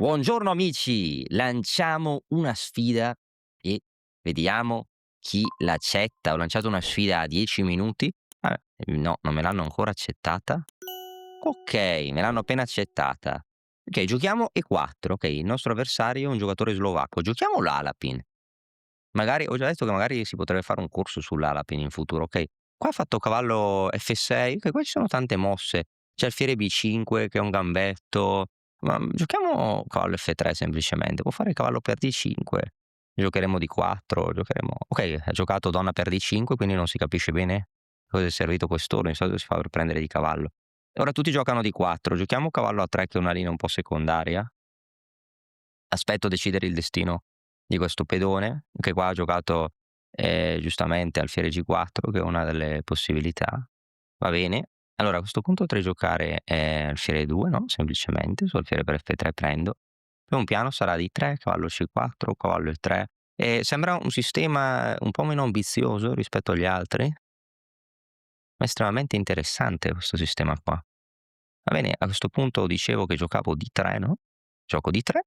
Buongiorno amici, lanciamo una sfida e vediamo chi l'accetta. Ho lanciato una sfida a 10 minuti. No, non me l'hanno ancora accettata. Ok, me l'hanno appena accettata. Ok, giochiamo E4. Ok, il nostro avversario è un giocatore slovacco. Giochiamo l'Alapin. Magari, ho già detto che magari si potrebbe fare un corso sull'Alapin in futuro. Ok, qua ha fatto cavallo F6. Ok, qua ci sono tante mosse. C'è alfiere B5 che è un gambetto. Ma giochiamo cavallo F3 semplicemente. Può fare cavallo per D5. Giocheremo D4. Giocheremo. Ok, ha giocato donna per D5, quindi non si capisce bene cosa è servito quest'ora. Di solito si fa per prendere di cavallo. Ora tutti giocano D4. Giochiamo cavallo A3, che è una linea un po' secondaria. Aspetto decidere il destino di questo pedone, che qua ha giocato, giustamente alfiere G4, che è una delle possibilità. Va bene. Allora a questo punto potrei giocare, alfiere 2, no, semplicemente, su alfiere per F3 prendo. Poi un piano sarà D3, cavallo C4, cavallo E3. Sembra un sistema un po' meno ambizioso rispetto agli altri, ma estremamente interessante questo sistema qua. Va bene, a questo punto dicevo che giocavo D3, no, gioco D3.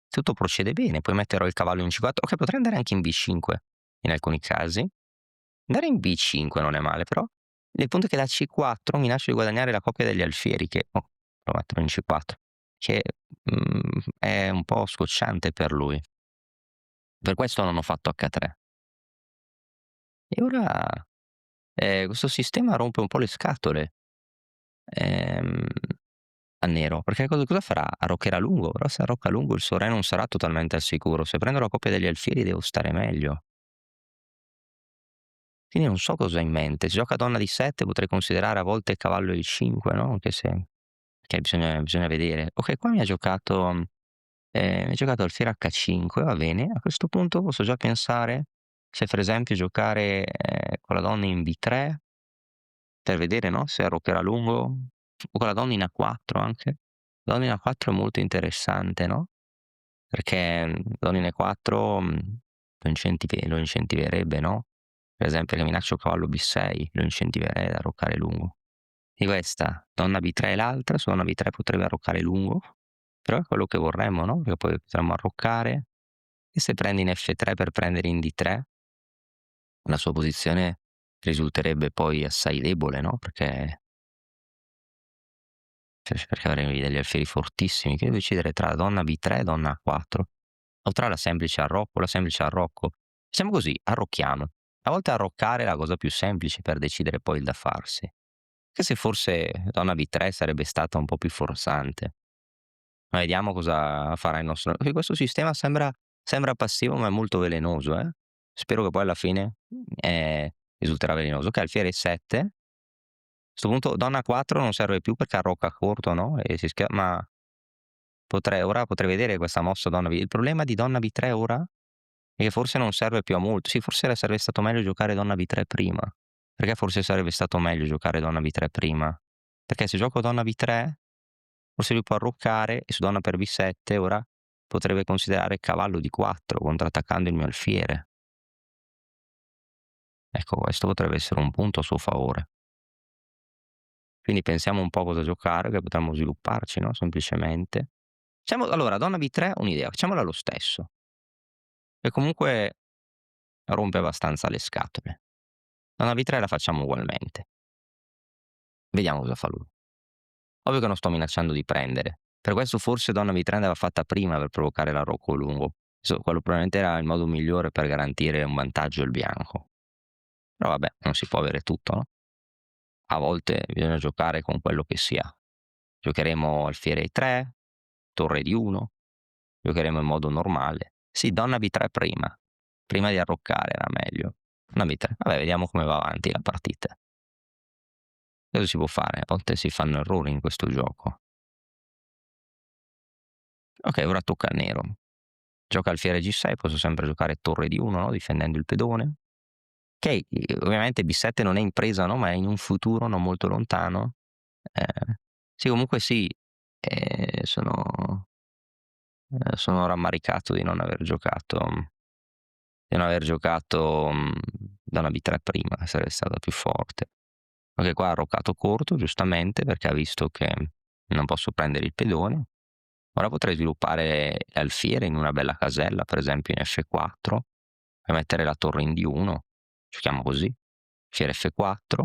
Tutto procede bene, poi metterò il cavallo in C4, okay, potrei andare anche in B5 in alcuni casi. Andare in B5 non è male, però il punto è che la C4 mi lascia di guadagnare la coppia degli alfieri che lo metterò in C4, che, è un po' scocciante per lui. Per questo non ho fatto H3. E ora, questo sistema rompe un po' le scatole, ehm, al nero, perché cosa farà? Arroccherà lungo, però se arrocca lungo il suo re non sarà totalmente al sicuro. Se prendo la coppia degli alfieri devo stare meglio. Quindi non so cosa ha in mente. Se gioca donna di 7 potrei considerare a volte il cavallo il 5, no, anche se che bisogna vedere. Okay, qua mi ha giocato alfiere H5, va bene. A questo punto posso già pensare se per esempio giocare, con la donna in B3 per vedere, no, se arroccherà lungo, o con la donna in A4 anche. La donna in A4 è molto interessante, no, perché, donna in E4, lo incentiverebbe, no, per esempio che minaccio cavallo B6, lo incentiverei ad arroccare lungo. Di questa, donna B3 e l'altra, su donna B3 potrebbe arroccare lungo, però è quello che vorremmo, no, perché poi potremmo arroccare e se prende in F3 per prendere in D3, la sua posizione risulterebbe poi assai debole, no, perché avrei degli alfieri fortissimi, che devo decidere tra donna B3 e donna A4, o tra la semplice arrocco, la semplice arrocco. Facciamo così, arrocchiamo. A volte arroccare è la cosa più semplice per decidere poi il da farsi. Anche se forse donna B3 sarebbe stata un po' più forzante. Ma vediamo cosa farà il nostro perché questo sistema sembra passivo, ma è molto velenoso, eh. Spero che poi alla fine, risulterà velenoso. Okay, alfiere 7. A 'sto punto donna 4 non serve più perché arrocca corto, no, e si schia ma potrei vedere questa mossa donna B. Il problema di donna B3 ora è che forse non serve più a molto. Sì, forse le sarebbe stato meglio giocare donna B3 prima. Perché forse sarebbe stato meglio giocare donna B3 prima? Perché se gioco donna B3 forse lui può arroccare e su donna per B7 ora potrebbe considerare cavallo D4 contrattaccando il mio alfiere. Ecco, questo potrebbe essere un punto a suo favore. Quindi pensiamo un po' cosa giocare, che potremmo svilupparci, no, semplicemente. Facciamo allora donna B3 un'idea, facciamola lo stesso, che comunque rompe abbastanza le scatole. Donna B3 la facciamo ugualmente. Vediamo cosa fa lui. Ovvio che non sto minacciando di prendere. Per questo forse donna B3 andava fatta prima per provocare l'arrocco lungo. Quello probabilmente era il modo migliore per garantire un vantaggio al bianco. Però vabbè, non si può avere tutto, no? A volte bisogna giocare con quello che si ha. Giocheremo alfiere E3, torre di 1, giocheremo in modo normale. Sì, donna B3 prima di arroccare era meglio. Donna B3, vabbè, vediamo come va avanti la partita. Cosa si può fare? A volte si fanno errori in questo gioco. Ok, ora tocca al nero. Gioca alfiere G6, posso sempre giocare torre di 1, no, difendendo il pedone. Che ovviamente B7 non è in presa, no, ma è in un futuro non molto lontano. Sì, comunque sì, sono rammaricato di non aver giocato, donna B3 prima, che sarebbe stata più forte. Perché qua ha arroccato corto, giustamente, perché ha visto che non posso prendere il pedone. Ora potrei sviluppare l'alfiere in una bella casella, per esempio in F4, e mettere la torre in D1, giochiamo così, alfiere F4,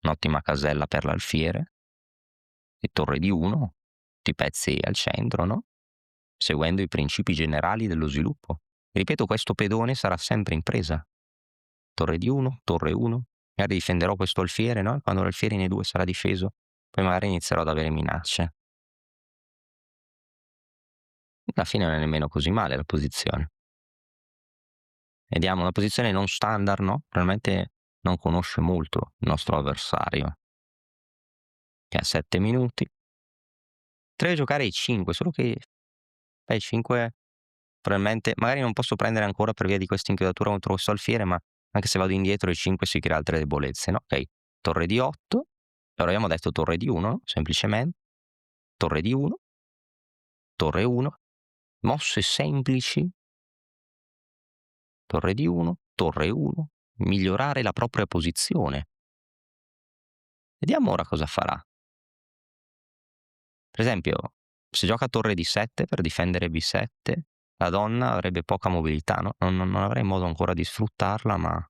un'ottima casella per l'alfiere, e torre D1, tutti i pezzi al centro, no? Seguendo i principi generali dello sviluppo. Ripeto, questo pedone sarà sempre in presa. Torre D1, torre 1, magari difenderò questo alfiere, no? Quando l'alfiere in E2 sarà difeso, poi magari inizierò ad avere minacce. Alla fine non è nemmeno così male la posizione. Vediamo una posizione non standard, no? Probabilmente non conosce molto il nostro avversario, che ha 7 minuti. Potrei giocare E5, solo che E5 probabilmente magari non posso prendere ancora per via di questa inchiodatura contro questo alfiere, ma anche se vado indietro E5 si crea altre debolezze, no? Ok, torre D8, ora abbiamo detto torre D1, no? Semplicemente, torre D1, torre 1, mosse semplici, torre D1, torre 1, migliorare la propria posizione. Vediamo ora cosa farà. Per esempio, se gioca torre D7 per difendere B7, la donna avrebbe poca mobilità, no? Non avrei modo ancora di sfruttarla, ma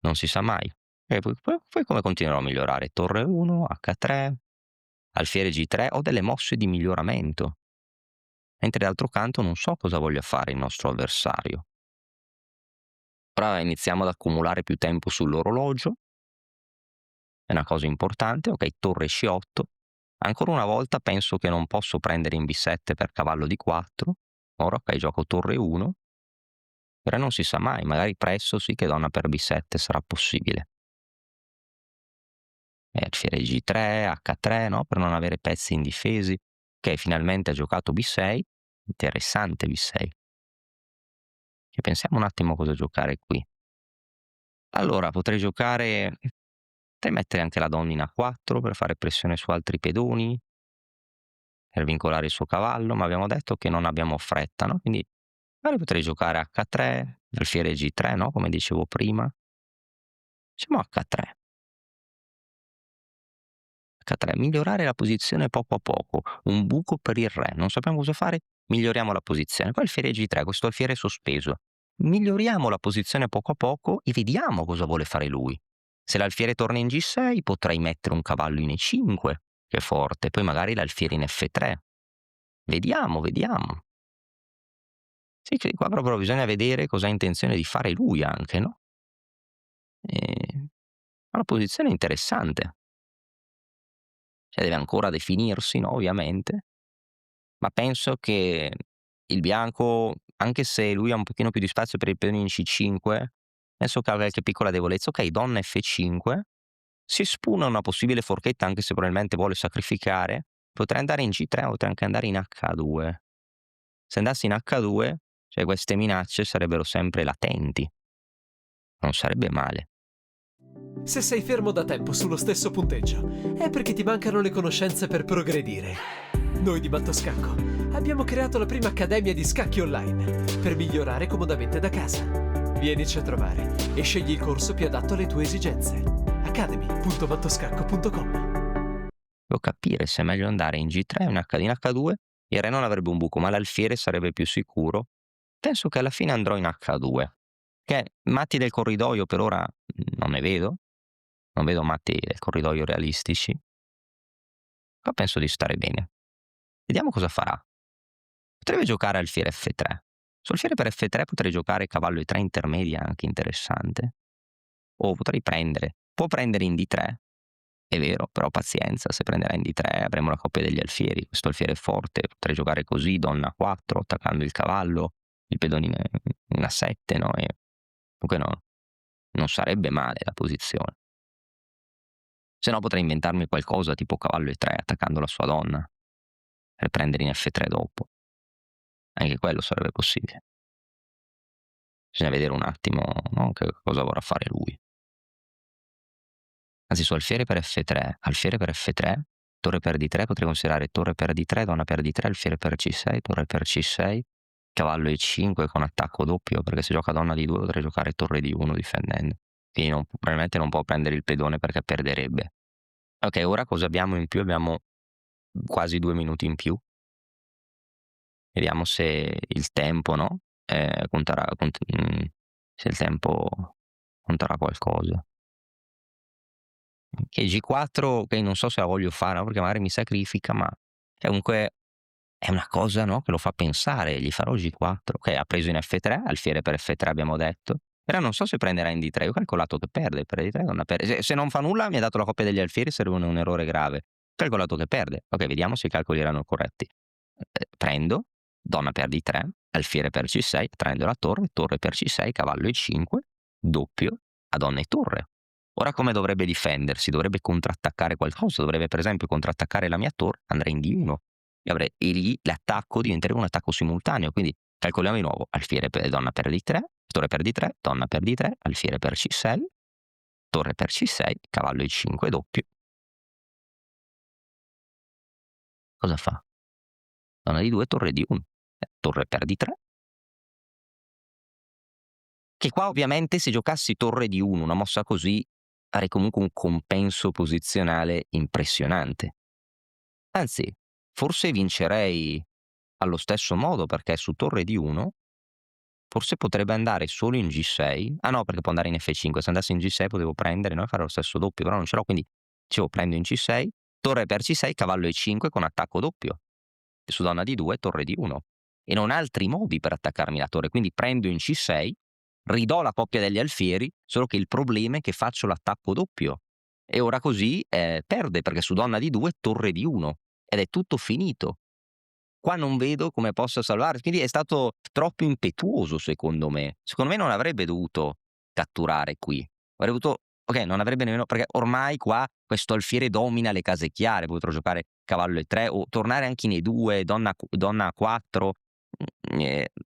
non si sa mai. E poi come continuerò a migliorare? Torre 1, H3, alfiere G3, ho delle mosse di miglioramento. Mentre d'altro canto non so cosa voglia fare il nostro avversario. Ora iniziamo ad accumulare più tempo sull'orologio. È una cosa importante, ok, torre C8. Ancora una volta penso che non posso prendere in B7 per cavallo di 4. Ora ok, gioco torre 1, però non si sa mai, magari presto sì che donna per B7 sarà possibile. Alfiere G3, H3, no? Per non avere pezzi indifesi. Ok, finalmente ha giocato B6. Interessante B6. E pensiamo un attimo cosa giocare qui. Allora, potrei mettere anche la donna in A4 per fare pressione su altri pedoni, per vincolare il suo cavallo, ma abbiamo detto che non abbiamo fretta, no? Quindi magari potrei giocare H3, alfiere G3, no? Come dicevo prima. Facciamo H3. H3, migliorare la posizione poco a poco, un buco per il re, non sappiamo cosa fare, miglioriamo la posizione. Poi alfiere G3, questo alfiere sospeso. Miglioriamo la posizione poco a poco e vediamo cosa vuole fare lui. Se l'alfiere torna in G6 potrei mettere un cavallo in E5, che è forte, poi magari l'alfiere in F3. Vediamo, vediamo. Sì, che qua proprio bisogna vedere cosa ha intenzione di fare lui anche, no? È una posizione interessante. Cioè deve ancora definirsi, no, ovviamente, ma penso che il bianco, anche se lui ha un pochino più di spazio per il pedone in C5, penso che abbia qualche piccola debolezza. Ok, donna F5, si spuna una possibile forchetta anche se probabilmente vuole sacrificare, potrei andare in G3, potrei anche andare in H2. Se andassi in H2, cioè queste minacce sarebbero sempre latenti, non sarebbe male. Se sei fermo da tempo sullo stesso punteggio, è perché ti mancano le conoscenze per progredire. Noi di Mattoscacco abbiamo creato la prima accademia di scacchi online per migliorare comodamente da casa. Vienici a trovare e scegli il corso più adatto alle tue esigenze. academy.mattoscacco.com. Devo capire se è meglio andare in G3 o in H2. Il re non avrebbe un buco, ma l'alfiere sarebbe più sicuro. Penso che alla fine andrò in H2. Che matti del corridoio per ora non ne vedo. Non vedo matti del corridoio realistici. Qua penso di stare bene. Vediamo cosa farà. Potrebbe giocare alfiere F3. Su alfiere per F3 potrei giocare cavallo E3 intermedia, anche interessante. O potrei prendere. Può prendere in D3. È vero, però pazienza, se prenderà in D3 avremo la coppia degli alfieri. Questo alfiere è forte, potrei giocare così, donna 4, attaccando il cavallo, il pedone in A7, no? E comunque no, non sarebbe male la posizione. Se no potrei inventarmi qualcosa tipo cavallo E3 attaccando la sua donna per prendere in F3 dopo. Anche quello sarebbe possibile. Bisogna vedere un attimo, no, che cosa vorrà fare lui. Anzi, su alfiere per F3, alfiere per F3, torre per D3, potrei considerare torre per D3, donna per D3, alfiere per C6, torre per C6, cavallo E5 con attacco doppio, perché se gioca donna D2 potrei giocare torre D1 difendendo. Quindi probabilmente non può prendere il pedone perché perderebbe. Ok, ora cosa abbiamo in più? Abbiamo quasi 2 minuti in più. Vediamo se il tempo, no, conterà se il tempo conterà qualcosa. Che G4, okay, non so se la voglio fare, no, perché magari mi sacrifica, ma cioè comunque è una cosa, no, che lo fa pensare. Gli farò G4. Okay, ha preso in F3, alfiere per F3 abbiamo detto. Però non so se prenderà in D3. Io ho calcolato che perde, per D3 donna per se non fa nulla mi ha dato la coppia degli alfieri, sarebbe un errore grave. Ho calcolato che perde. Okay, vediamo se i calcoli erano corretti. Prendo, donna per D3, alfiere per C6, prendo la torre, torre per C6, cavallo E5, doppio a donna e torre. Ora come dovrebbe difendersi? Dovrebbe contrattaccare qualcosa, dovrebbe per esempio contrattaccare la mia torre, andrei in D1 e lì l'attacco diventerebbe un attacco simultaneo, quindi calcoliamo di nuovo: alfiere per donna per D3, torre per D3, donna per D3, alfiere per C6, torre per C6, cavallo E5 doppio. Cosa fa? Donna D2, torre D1, torre per D3. Che qua ovviamente se giocassi torre D1, una mossa così, avrei comunque un compenso posizionale impressionante. Anzi, forse vincerei allo stesso modo, perché su torre D1 forse potrebbe andare solo in G6. Ah no, perché può andare in F5. Se andassi in G6 potevo prendere, no, e fare lo stesso doppio, però non ce l'ho, quindi dicevo prendo in C6, torre per C6, cavallo E5 con attacco doppio. E su donna D2, torre D1. E non ho altri modi per attaccarmi la torre, quindi prendo in C6, ridò la coppia degli alfieri, solo che il problema è che faccio l'attacco doppio. E ora così perde, perché su donna D2, torre D1. Ed è tutto finito. Qua non vedo come possa salvarsi, quindi è stato troppo impetuoso secondo me. Secondo me non avrebbe dovuto catturare qui. Avrebbe dovuto okay, non avrebbe nemmeno perché ormai qua questo alfiere domina le case chiare, potrò giocare cavallo E3 o tornare anche in E2, donna A4,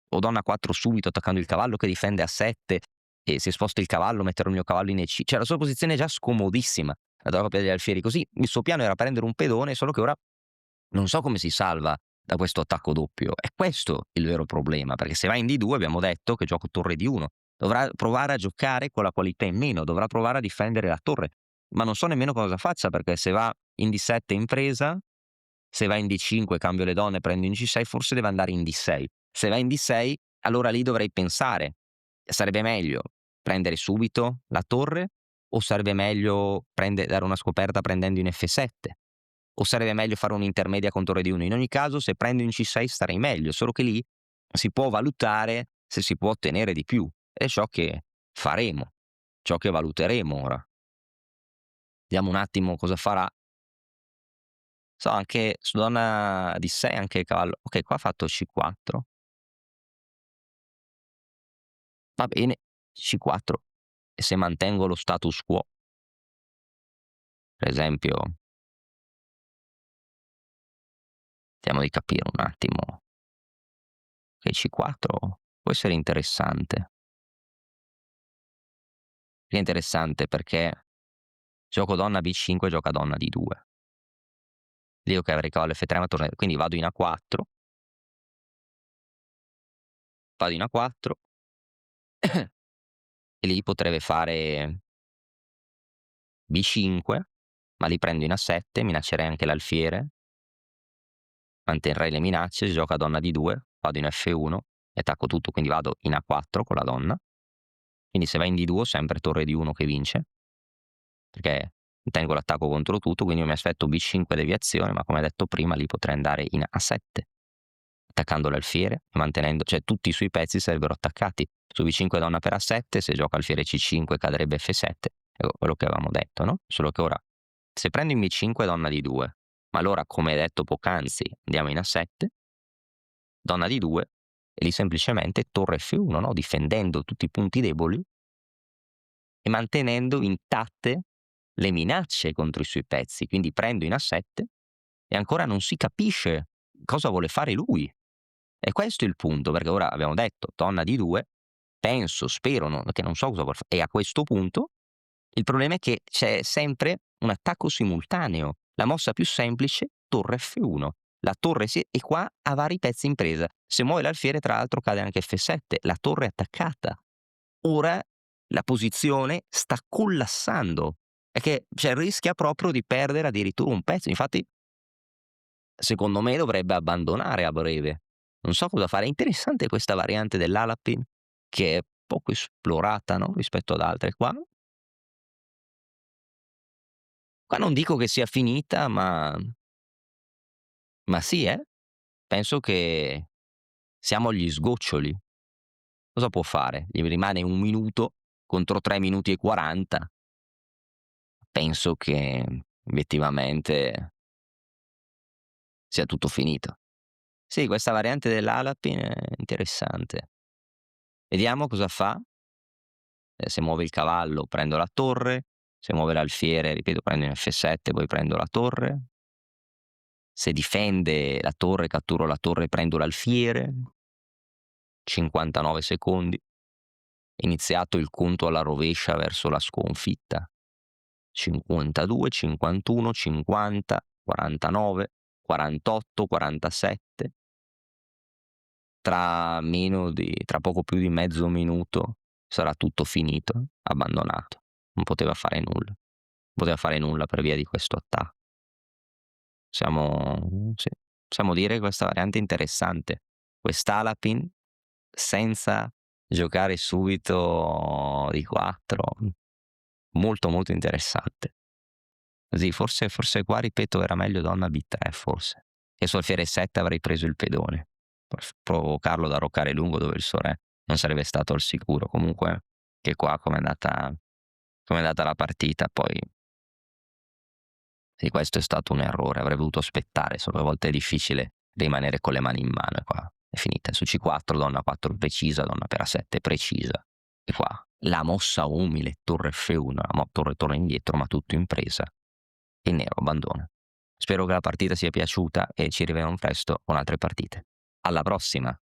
o donna A4 subito attaccando il cavallo che difende a 7 e se sposto il cavallo metterò il mio cavallo in E5. Cioè la sua posizione è già scomodissima, la della coppia degli alfieri. Così il suo piano era prendere un pedone, solo che ora non so come si salva da questo attacco doppio. È questo il vero problema, perché se va in D2 abbiamo detto che gioco torre D1, dovrà provare a giocare con la qualità in meno, dovrà provare a difendere la torre, ma non so nemmeno cosa faccia, perché se va in D7 in presa, se va in D5 cambio le donne, prendo in G6, forse deve andare in D6. Se va in D6, allora lì dovrei pensare, sarebbe meglio prendere subito la torre o sarebbe meglio dare una scoperta prendendo in F7? O sarebbe meglio fare un'intermedia con torre D1? In ogni caso, se prendo in C6 starei meglio, solo che lì si può valutare se si può ottenere di più. Ed è ciò che faremo, ciò che valuteremo ora. Vediamo un attimo cosa farà. So anche su donna D6 anche il cavallo okay, qua ha fatto C4. Va bene, C4. E se mantengo lo status quo, per esempio, vediamo di capire un attimo. Okay, C4 può essere interessante. È interessante perché gioco donna B5, gioca donna D2. Lì okay, avrei cavallo F3 ma torna quindi vado in A4, vado in A4 e lì potrebbe fare B5, ma lì prendo in A7, minaccerei anche l'alfiere, manterrei le minacce, gioca donna D2, vado in F1 e attacco tutto, quindi vado in A4 con la donna. Quindi se va in D2 sempre torre D1 che vince, perché tengo l'attacco contro tutto, quindi io mi aspetto B5 deviazione, ma come detto prima lì potrei andare in A7. Attaccando l'alfiere, mantenendo cioè tutti i suoi pezzi sarebbero attaccati. Su B5 donna per A7, se gioca alfiere C5 cadrebbe F7, è quello che avevamo detto, no, solo che ora se prendo in B5 donna D2, ma allora come detto poc'anzi andiamo in A7, donna D2 e lì semplicemente torre F1, no, difendendo tutti i punti deboli e mantenendo intatte le minacce contro i suoi pezzi. Quindi prendo in A7 e ancora non si capisce cosa vuole fare lui. E questo è il punto, perché ora abbiamo detto donna D2, penso, spero, che non so cosa vuol e a questo punto il problema è che c'è sempre un attacco simultaneo. La mossa più semplice, torre F1. La torre e qua ha vari pezzi in presa. Se muove l'alfiere, tra l'altro, cade anche F7. La torre è attaccata. Ora la posizione sta collassando. È che cioè, rischia proprio di perdere addirittura un pezzo. Infatti, secondo me, dovrebbe abbandonare a breve. Non so cosa fare. È interessante questa variante dell'Alapin che è poco esplorata, no, rispetto ad altre. Qua non dico che sia finita, ma sì, penso che siamo agli sgoccioli. Cosa può fare? Gli rimane 1 minuto contro 3 minuti e 40. Penso che obiettivamente sia tutto finito. Sì, questa variante dell'Alapin è interessante. Vediamo cosa fa. Se muove il cavallo prendo la torre, se muove l'alfiere, ripeto, prendo in F7, poi prendo la torre. Se difende la torre, catturo la torre e prendo l'alfiere. 59 secondi. Iniziato il conto alla rovescia verso la sconfitta. 52, 51, 50, 49, 48, 47. Tra poco più di mezzo minuto sarà tutto finito, abbandonato. Non poteva fare nulla. Non poteva fare nulla per via di questo attacco. Sì, possiamo dire che questa variante è interessante. Quest'Alapin senza giocare subito di 4, molto, molto interessante. Sì, forse qua, ripeto, era meglio donna B3 forse. E su alfiere 7 avrei preso il pedone, per provocarlo da roccare lungo dove il suo re non sarebbe stato al sicuro. Comunque che qua com'è andata la partita, poi sì, questo è stato un errore, avrei voluto aspettare, solo a volte è difficile rimanere con le mani in mano e qua è finita. Su C4 donna 4 precisa, donna per A7 precisa. E qua la mossa umile, torre F1, torre indietro, ma tutto in presa. Il nero abbandona. Spero che la partita sia piaciuta e ci rivediamo presto con altre partite. Alla prossima!